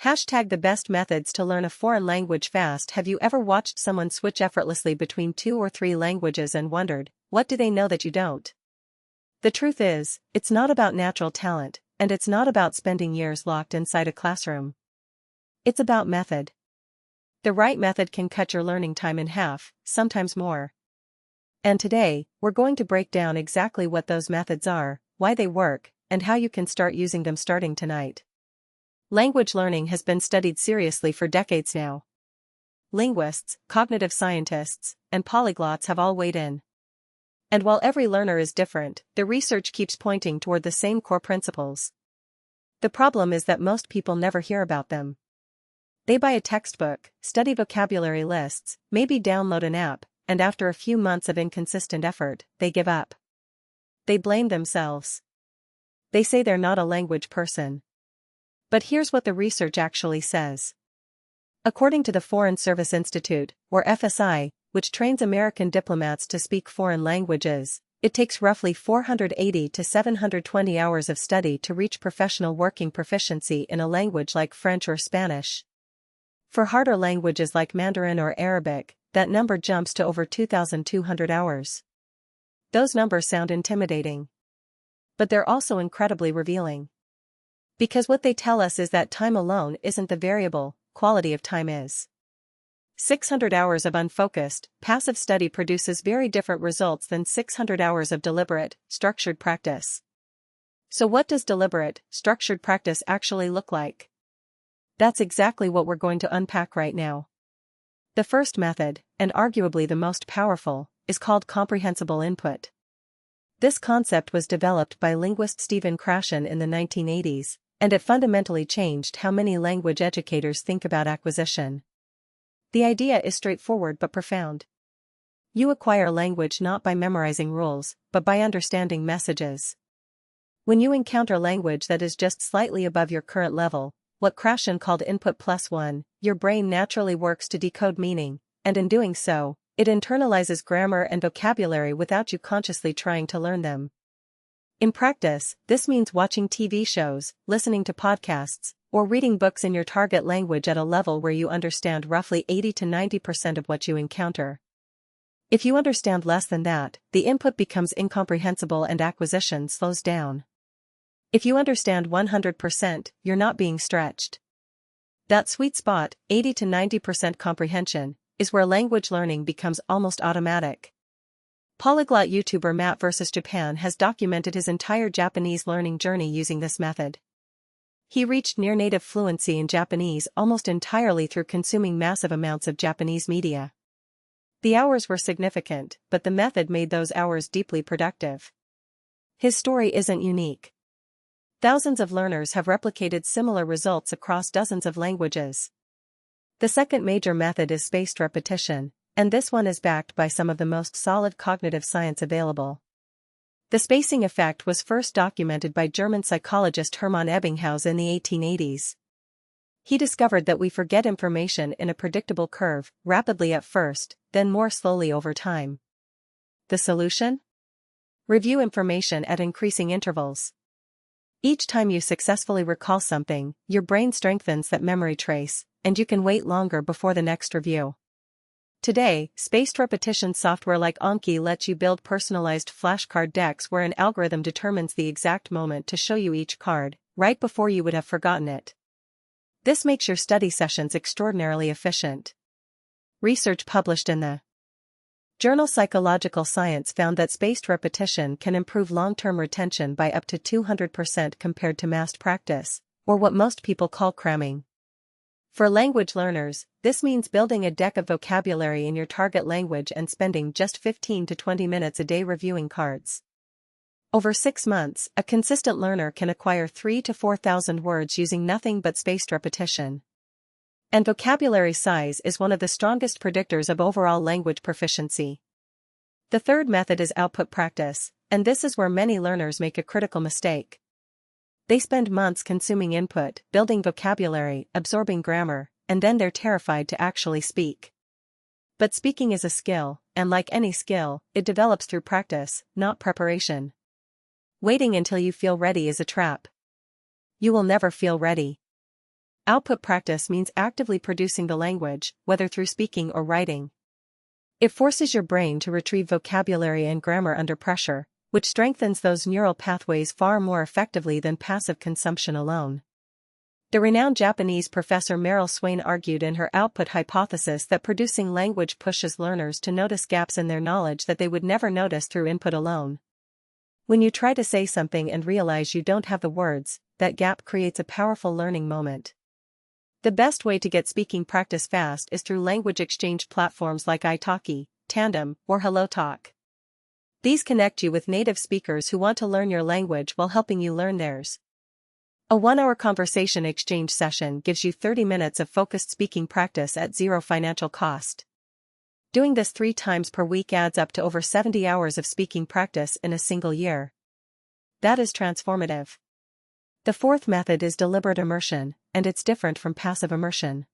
Hashtag the best methods to learn a foreign language fast. Have you ever watched someone switch effortlessly between 2 or 3 languages and wondered, what do they know that you don't? The truth is, it's not about natural talent, and it's not about spending years locked inside a classroom. It's about method. The right method can cut your learning time in half, sometimes more. And today, we're going to break down exactly what those methods are, why they work, and how you can start using them starting tonight. Language learning has been studied seriously for decades now. Linguists, cognitive scientists, and polyglots have all weighed in. And while every learner is different, the research keeps pointing toward the same core principles. The problem is that most people never hear about them. They buy a textbook, study vocabulary lists, maybe download an app, and after a few months of inconsistent effort, they give up. They blame themselves. They say they're not a language person. But here's what the research actually says. According to the Foreign Service Institute, or FSI, which trains American diplomats to speak foreign languages, it takes roughly 480 to 720 hours of study to reach professional working proficiency in a language like French or Spanish. For harder languages like Mandarin or Arabic, that number jumps to over 2,200 hours. Those numbers sound intimidating. But they're also incredibly revealing. Because what they tell us is that time alone isn't the variable, quality of time is. 600 hours of unfocused, passive study produces very different results than 600 hours of deliberate, structured practice. So what does deliberate, structured practice actually look like? That's exactly what we're going to unpack right now. The first method, and arguably the most powerful, is called comprehensible input. This concept was developed by linguist Stephen Krashen in the 1980s, and it fundamentally changed how many language educators think about acquisition. The idea is straightforward but profound. You acquire language not by memorizing rules, but by understanding messages. When you encounter language that is just slightly above your current level, what Krashen called input plus one, your brain naturally works to decode meaning, and in doing so, it internalizes grammar and vocabulary without you consciously trying to learn them. In practice, this means watching TV shows, listening to podcasts, or reading books in your target language at a level where you understand roughly 80 to 90% of what you encounter. If you understand less than that, the input becomes incomprehensible and acquisition slows down. If you understand 100%, you're not being stretched. That sweet spot, 80 to 90% comprehension, is where language learning becomes almost automatic. Polyglot YouTuber Matt vs. Japan has documented his entire Japanese learning journey using this method. He reached near-native fluency in Japanese almost entirely through consuming massive amounts of Japanese media. The hours were significant, but the method made those hours deeply productive. His story isn't unique. Thousands of learners have replicated similar results across dozens of languages. The second major method is spaced repetition, and this one is backed by some of the most solid cognitive science available. The spacing effect was first documented by German psychologist Hermann Ebbinghaus in the 1880s. He discovered that we forget information in a predictable curve, rapidly at first, then more slowly over time. The solution? Review information at increasing intervals. Each time you successfully recall something, your brain strengthens that memory trace, and you can wait longer before the next review. Today, spaced repetition software like Anki lets you build personalized flashcard decks where an algorithm determines the exact moment to show you each card, right before you would have forgotten it. This makes your study sessions extraordinarily efficient. Research published in the journal Psychological Science found that spaced repetition can improve long-term retention by up to 200% compared to massed practice, or what most people call cramming. For language learners, this means building a deck of vocabulary in your target language and spending just 15 to 20 minutes a day reviewing cards. Over 6 months, a consistent learner can acquire 3,000 to 4,000 words using nothing but spaced repetition. And vocabulary size is one of the strongest predictors of overall language proficiency. The third method is output practice, and this is where many learners make a critical mistake. They spend months consuming input, building vocabulary, absorbing grammar, and then they're terrified to actually speak. But speaking is a skill, and like any skill, it develops through practice, not preparation. Waiting until you feel ready is a trap. You will never feel ready. Output practice means actively producing the language, whether through speaking or writing. It forces your brain to retrieve vocabulary and grammar under pressure, which strengthens those neural pathways far more effectively than passive consumption alone. The renowned Japanese professor Meryl Swain argued in her output hypothesis that producing language pushes learners to notice gaps in their knowledge that they would never notice through input alone. When you try to say something and realize you don't have the words, that gap creates a powerful learning moment. The best way to get speaking practice fast is through language exchange platforms like italki, Tandem, or HelloTalk. These connect you with native speakers who want to learn your language while helping you learn theirs. A 1-hour conversation exchange session gives you 30 minutes of focused speaking practice at zero financial cost. Doing this 3 times per week adds up to over 70 hours of speaking practice in a single year. That is transformative. The fourth method is deliberate immersion, and it's different from passive immersion.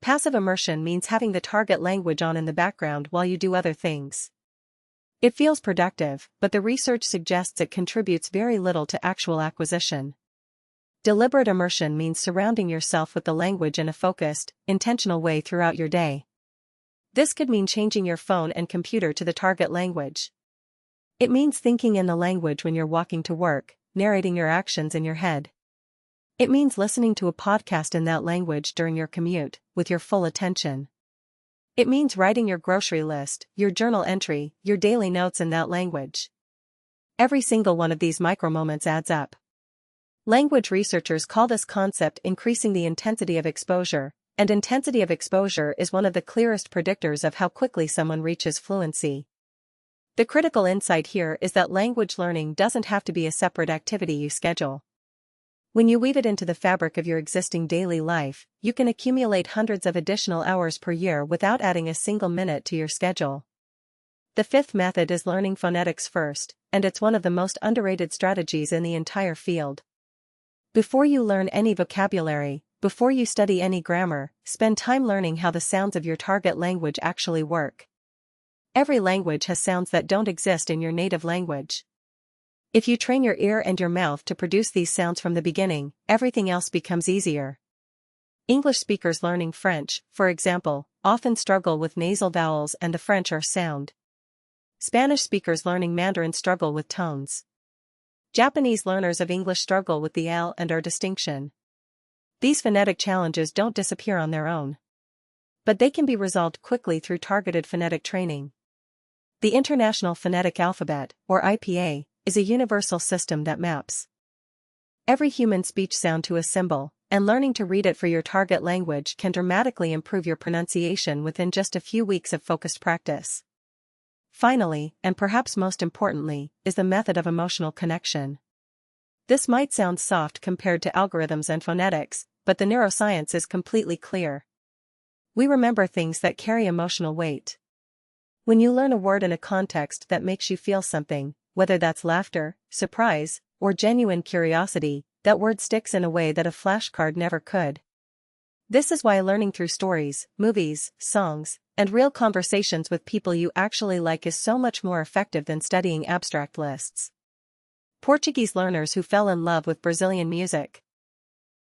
Passive immersion means having the target language on in the background while you do other things. It feels productive, but the research suggests it contributes very little to actual acquisition. Deliberate immersion means surrounding yourself with the language in a focused, intentional way throughout your day. This could mean changing your phone and computer to the target language. It means thinking in the language when you're walking to work, narrating your actions in your head. It means listening to a podcast in that language during your commute, with your full attention. It means writing your grocery list, your journal entry, your daily notes in that language. Every single one of these micro-moments adds up. Language researchers call this concept increasing the intensity of exposure, and intensity of exposure is one of the clearest predictors of how quickly someone reaches fluency. The critical insight here is that language learning doesn't have to be a separate activity you schedule. When you weave it into the fabric of your existing daily life, you can accumulate hundreds of additional hours per year without adding a single minute to your schedule. The fifth method is learning phonetics first, and it's one of the most underrated strategies in the entire field. Before you learn any vocabulary, before you study any grammar, spend time learning how the sounds of your target language actually work. Every language has sounds that don't exist in your native language. If you train your ear and your mouth to produce these sounds from the beginning, everything else becomes easier. English speakers learning French, for example, often struggle with nasal vowels and the French are sound. Spanish speakers learning Mandarin struggle with tones. Japanese learners of English struggle with the L and R distinction. These phonetic challenges don't disappear on their own. But they can be resolved quickly through targeted phonetic training. The International Phonetic Alphabet, or IPA, is a universal system that maps every human speech sound to a symbol, and learning to read it for your target language can dramatically improve your pronunciation within just a few weeks of focused practice. Finally, and perhaps most importantly, is the method of emotional connection. This might sound soft compared to algorithms and phonetics, but the neuroscience is completely clear. We remember things that carry emotional weight. When you learn a word in a context that makes you feel something, whether that's laughter, surprise, or genuine curiosity, that word sticks in a way that a flashcard never could. This is why learning through stories, movies, songs, and real conversations with people you actually like is so much more effective than studying abstract lists. Portuguese learners who fell in love with Brazilian music.